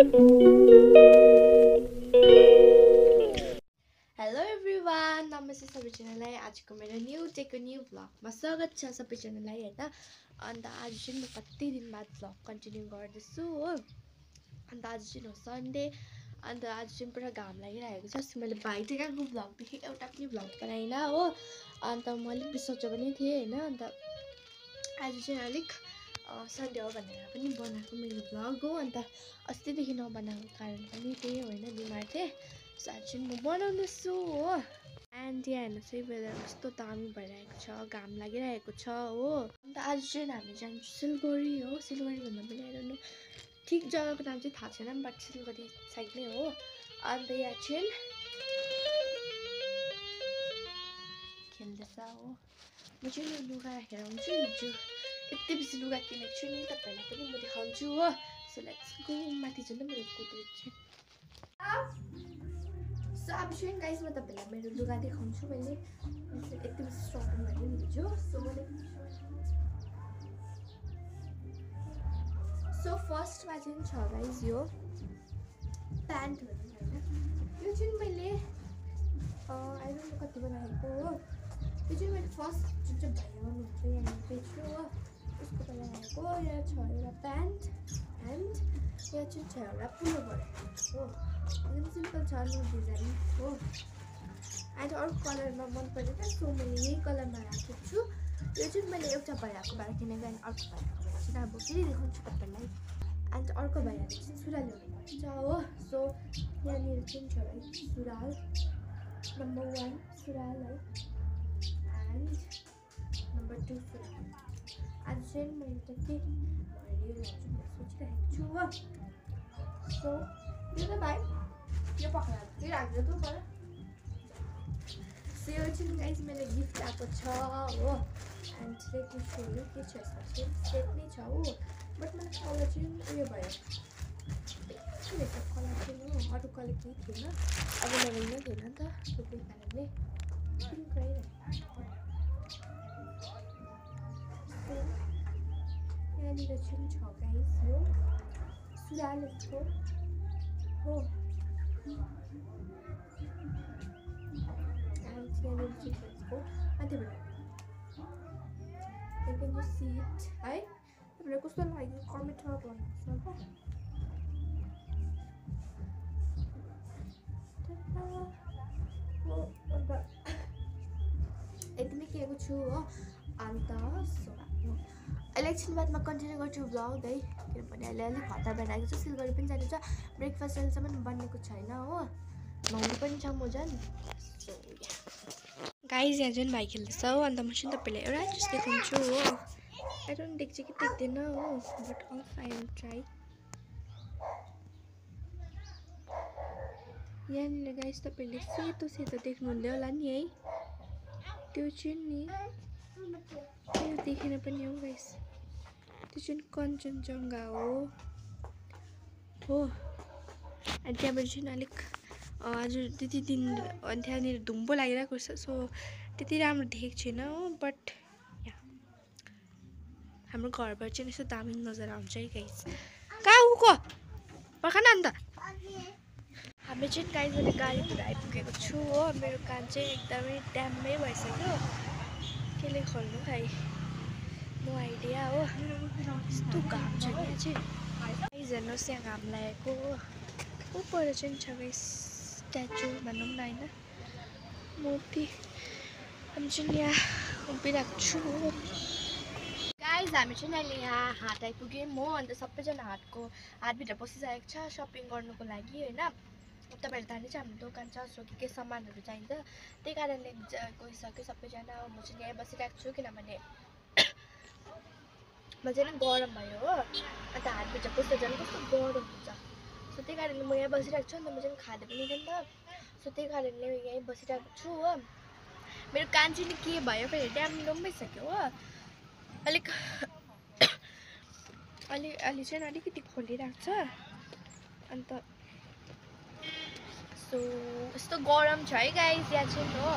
Hello everyone, नमस्ते सबैजनालाई। आजको मेरो न्यू भ्लगमा स्वागत छ सबैजनालाई हैन। अन्त आज चाहिँ म कति दिन बाद भ्लग कन्टिन्यू गर्दैछु हो। अन्त आज चाहिँ हो सन्डे। अन्त आज चाहिँ पुरा घाम लागिरहेको छ। सो मैले भाइटिकाको भ्लगदेखि एउटा पनि भ्लग बनाइनँ हो। अन्त म अलिक बिसन्चो पनि थिएँ हैन। अन्त आज चाहिँ अलिक सन्डे हो भनेर पनि बनाएको मेरो भ्लग हो। अन्त अस्तिदेखि नबनाएको कारण पनि त्यही हो हैन, बिमार थिएँ। सो आज चाहिँ म बनाउँदैछु हो। एन्ड यहाँ हेर्नुहोस् है, वेदर कस्तो दामी भइरहेको छ, घाम लागिरहेको छ हो। अन्त आज चाहिँ हामी जान्छौँ सिलगढी हो। सिलगढी भन्दा पनि आइरहनु ठिक जग्गाको नाम चाहिँ थाहा छैन, बट सिलगढी साइड नै हो। अन्त यहाँ चाहिँ खेल्दैछ हो। म चाहिँ यो लुगा राखेर आउँछु। हिजो यति बेसी लुगा किनेको छु नि, तपाईँहरूलाई पनि म देखाउँछु हो। So let's go. माथि चाहिँ मेरो कुकुर चाहिँ। सो अब चाहिँ गाइस म तपाईँलाई मेरो लुगा देखाउँछु। मैले यति बेसी सपिङ गरेँ नि हिजो। सो फर्स्टमा चाहिँ छ गाइस यो प्यान्टहरू होइन। यो चाहिँ मैले आइरहनु कतिमा राखेको हो। यो चाहिँ मैले फर्स्ट जुन चाहिँ भाइ आउनुहुन्छ यहाँनिर बेच्नु हो, उसको पहिला राखेको। यहाँ छ एउटा प्यान्ट एन्ड यहाँ चाहिँ छ एउटा पुलोभर हो। एकदम सिम्पल छ, नो डिजाइन हो। एन्ड अर्को कलरमा मन परेन, सो मैले यही कलरमा राखेको छु। यो चाहिँ मैले एउटा भइरहेको भएर किनेको, एन्ड अर्को भइरहेको भएर चाहिँ अब फेरि देखाउँछु तपाईँलाई। एन्ड अर्को भइरहेको चाहिँ सुरुवाल ल्याउनुपर्छ हो। सो यहाँनिर चाहिँ छ है सुरुवाल नम्बर 1 सुरुवाल है, एन्ड नम्बर 2 सुरुवाल। आज चाहिँ मैले त के भएर लान्छु सोचिरहेको छु हो। सो यो त भाइ यो पक्रा के राख्दै तँ पर। सो यो चाहिँ गाइस मैले गिफ्ट आएको छ हो। And let me so you के छ यसमा चाहिँ सेट नै छ हो। बट मलाई कलर चाहिँ उयो भयो, के रहेछ कलर चाहिँ हो, अरू कलर केही थिएन, अभाइलेबल नै थिएन नि त, त्यही कारणले पिङ्क आइरहेको। यहाँनिर चाहिँ छ गाइस यो सुरुवाल यस्तो हो। यहाँनिर चाहिँ यसको माथिबाट यो सिट है। तपाईँलाई कस्तो लाग्यो कमेन्टमा भन्नुहोस् न ल। अन्त यति नै किनेको छु हो। अन्त अहिले एकछिन बादमा कन्टिन्यू गर्छु भ्लग है, किनभने अहिले अलिक हतार भएर आएको छ। सिलगढी पनि जानु छ, ब्रेकफास्ट अहिलेसम्म बनेको छैन हो, नुहाउनु पनि छ म झन्। गाइस यहाँ चाहिँ भाइ खेल्दैछ हो। अन्त म चाहिँ तपाईँलाई एउटा चिज देखाउँछु हो। आई डोन्ट देख्छ कि देख्दैन हो, but also I will try. यहाँनिर गाइस तपाईँले सेतो सेतो देख्नुहुँदै होला नि है, त्यो चाहिँ नि त्यो देखेन पनि हो गाइस, त्यो चाहिँ कञ्चनजङ्घा हो। अनि त्यहाँबाट चाहिँ अलिक आज त्यति दिन त्यहाँनिर धुम्बो लागिरहेको छ, सो त्यति राम्रो देखेको छैन हो। बट हाम्रो घरबाट चाहिँ यस्तो दामी नजर आउँछ है गाइस। कहाँ उको पर्खन अन्त हामी चाहिँ गाइस मैले गाडीतिर आइपुगेको छु हो। मेरो कान चाहिँ एकदमै ड्याम्मै भइसक्यो, केले खोल्नु खै नो आइडिया हो। यस्तो घाम छ यहाँ चाहिँ गाइस, हेर्नुहोस् यहाँ घाम लागेको हो। ऊपर चाहिँ छ गाइस स्ट्याचु भनौँ न होइन, मूर्ति। हामी चाहिँ यहाँ उभिरहेको छु हो गाइस। हामी चाहिँ अहिले यहाँ हाट आइपुग्यौँ हो। अन्त सबैजना हाटभित्र बसिसकेको छ सपिङ गर्नुको लागि होइन। तपाईँहरू थाहा नै छ हाम्रो दोकान छ, सो के सामानहरू चाहिन्छ, त्यही कारणले गइसक्यो सबैजना। म चाहिँ यहाँ बसिरहेको छु किनभने म चाहिँ गरम भयो हो। अन्त हाटभित्र पस्दा झन् कस्तो गरम हुन्छ, सो त्यही कारणले म यहाँ बसिरहेको छु। अन्त म चाहिँ खाँदै पनि थिएँ नि त, सो त्यही कारणले यहीँ बसिरहेको छु हो। मेरो कान चाहिँ नि के भयो फेरि ड्याम भइसक्यो हो। अलिक अलि चाहिँ अलिकति खोलिरहेको छ। अन्त सो यस्तो गरम छ है गाइस यहाँ चाहिँ हो।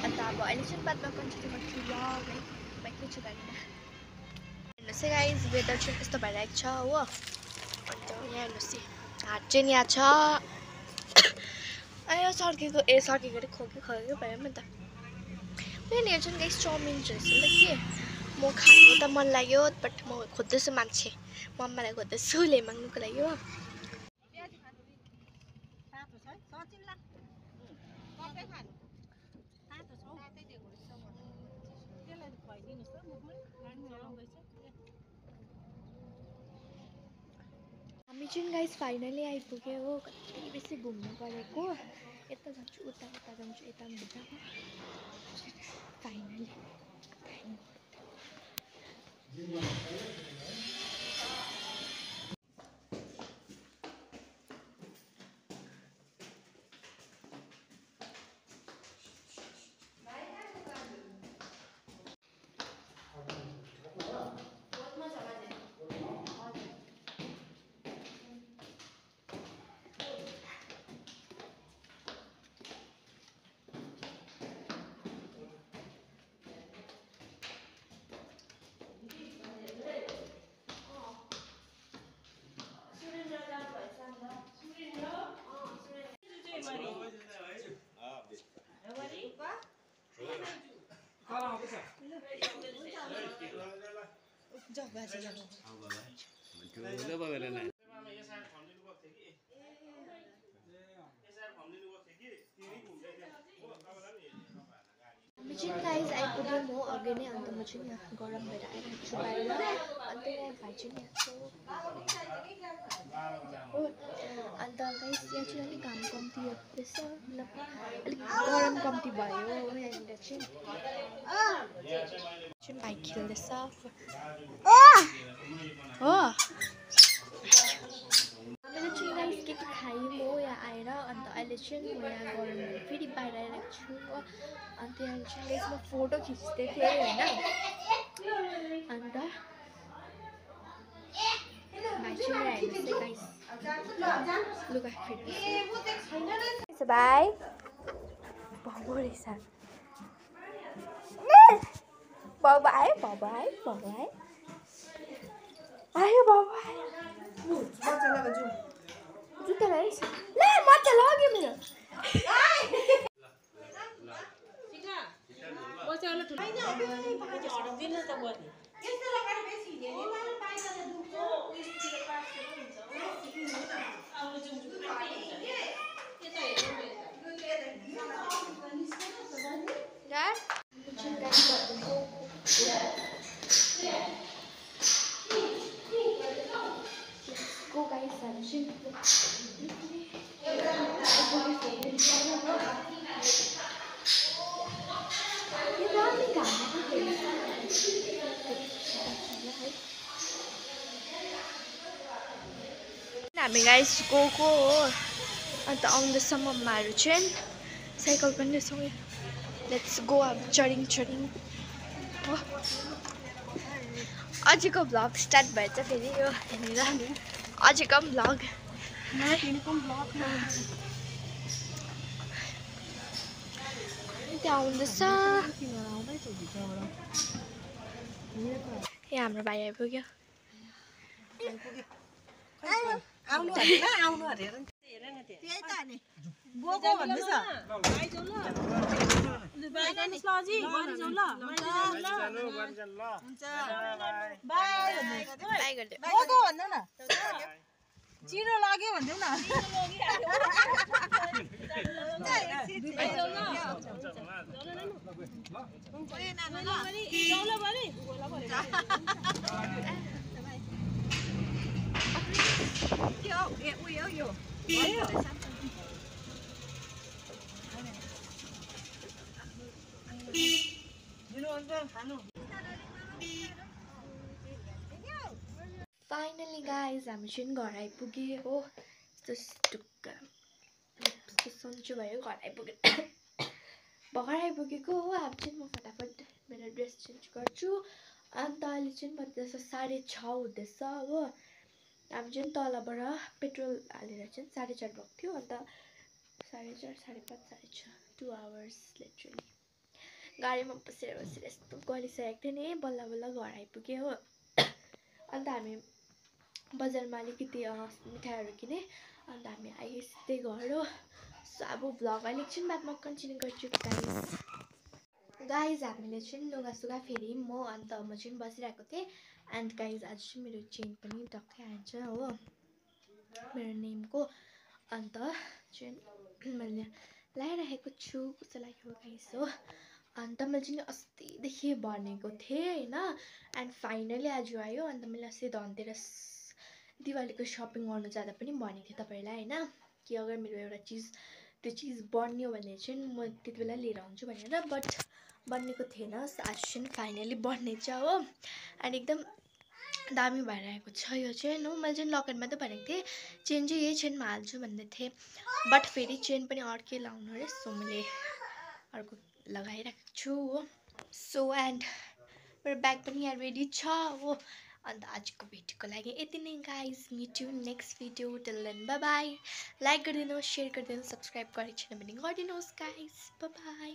अन्त अब अहिले चाहिँ बादमा कन्टिन्यू गर्छु भ्लग है, बाइकै छु गाडीमा। हेर्नुहोस् है गाइस, वेदर चाहिँ यस्तो भइरहेको छ हो। अन्त यहाँ हेर्नुहोस् हाट चाहिँ यहाँ छ आयो सर्केको सर्केको अरे खोकेको भयो नि त मेरो यहाँ चाहिँ गाइस चाउमिन रहेछ नि त के म खानु त मन लाग्यो बट म खोज्दैछु मान्छे मम्मालाई खोज्दैछु ल्याइमाग्नुको लागि हो हामी चाहिँ गाइस फाइनली आइपुग्यो हो कति बेसी घुम्नु परेको यता जान्छु उता जान्छु यता बुझाएको फाइनली हामी चाहिँ गाइस आइपुग्यौँ म अघि नै अन्त म चाहिँ यहाँ गरम भएर आइरहेको छु बाहिर अन्त यहाँ भाइ चाहिँ यहाँ छ अन्त गाइस यहाँ चाहिँ अलिक घाम कम्ती रहेछ मतलब अलिक गरम कम्ती भयो यहाँनिर चाहिँ भाइ खेल्दैछ हो मैले चाहिँ गाइस के खायौँ हो यहाँ आएर अन्त अहिले चाहिँ म यहाँ गरम भएर फेरि बाहिर आइरहेको छु हो अन्त यहाँ चाहिँ गाइस म फोटो खिच्दै थिएँ होइन अन्त भाइ चाहिँ आइरहेको गाइस लुगा फेरि भाइ बाबु रहेछ बाबु आयो आयो बाबु आयो जुत्ता लगाइस् ल मजा लाग्यो मेरो Go guys, हामी गाइस गएको हो अन्त आउँदैछ मम्माहरू चाहिँ साइकल पनि सँगै लेट्स गो अब चढिङ हो अझैको भ्लग स्टार्ट भएछ फेरि यो यहाँनिर अझैको पनि भ्लग त्यहाँ आउँदैछ यहाँ हाम्रो भाइ आइपुग्यो आउनु अरे हेर न त्यही त नि बोको भन्दैछ बाइ जानु सजी गरि जाऊ ल हुन्छ बाइ गर्दै बोको भन्नु न चिरो लाग्यो भन्दिउ न फाइनली गाइज हामी चाहिँ घर आइपुग्यो हो यस्तो सन्चो भयो घर आइपुग्यो भर्खर आइपुगेको हो अब चाहिँ म फटाफट मेरो ड्रेस चेन्ज गर्छु अन्त अहिले चाहिँ बज्दैछ 6:30 हुँदैछ हो हामी चाहिँ तलबाट पेट्रोल हालेर चाहिँ 4:30 भएको थियो अन्त 4:30 5:30 6 2 आवर्स लिटरली गाडीमा बसेर यस्तो गरिसकेको थिएँ नि बल्ल बल्ल घर आइपुग्यो हो अन्त हामी बजारमा अलिकति मिठाईहरू किने अन्त हामी आइयो सिधै घर हो। सो अब भ्लग अहिले एकछिन बादमा कन्टिन्यू गर्छु गाइज हामीले चाहिँ लुगासुगा फेरि म अन्त म चाहिँ बसिरहेको थिएँ। एन्ड गाइज आज चाहिँ मेरो चेन पनि टक्कै आएछ हो मेरो नेमको। अन्त चाहिँ मैले लगाइराखेको छु कस्तो लाग्यो गाइज हो। अन्त मैले चाहिँ अस्तिदेखि भनेको थिएँ होइन एन्ड फाइनली आज आयो। अन्त मैले अस्ति धनतेरस दिवालीको सपिङ गर्नु जाँदा पनि भनेको थिएँ तपाईँहरूलाई होइन कि अगर मेरो एउटा चिज त्यो चिज बन्यो भने चाहिँ म त्यति बेला लिएर आउँछु भनेर। बट बन्नेको थिएन। आज चाहिँ फाइनली बन्नेछ हो एन्ड एकदम दामी भएर आएको छ यो चेन हो। मैले चाहिँ लकेटमा त भनेको थिएँ चेन चाहिँ यही चेनमा हाल्छु भन्दै थिएँ बट फेरि चेन पनि अर्कै लाउनु अरे। सो मैले अर्को लगाइरहेको छु हो। सो एन्ड मेरो ब्याग पनि यहाँ रेडी छ हो। अन्त आजको भिडियोको लागि यति नै guys. Meet you next video till then bye bye. Like गरिदिनुहोस् सेयर गरिदिनुहोस् सब्सक्राइब गरेको छैन भने गरिदिनुहोस् गाइज। By by.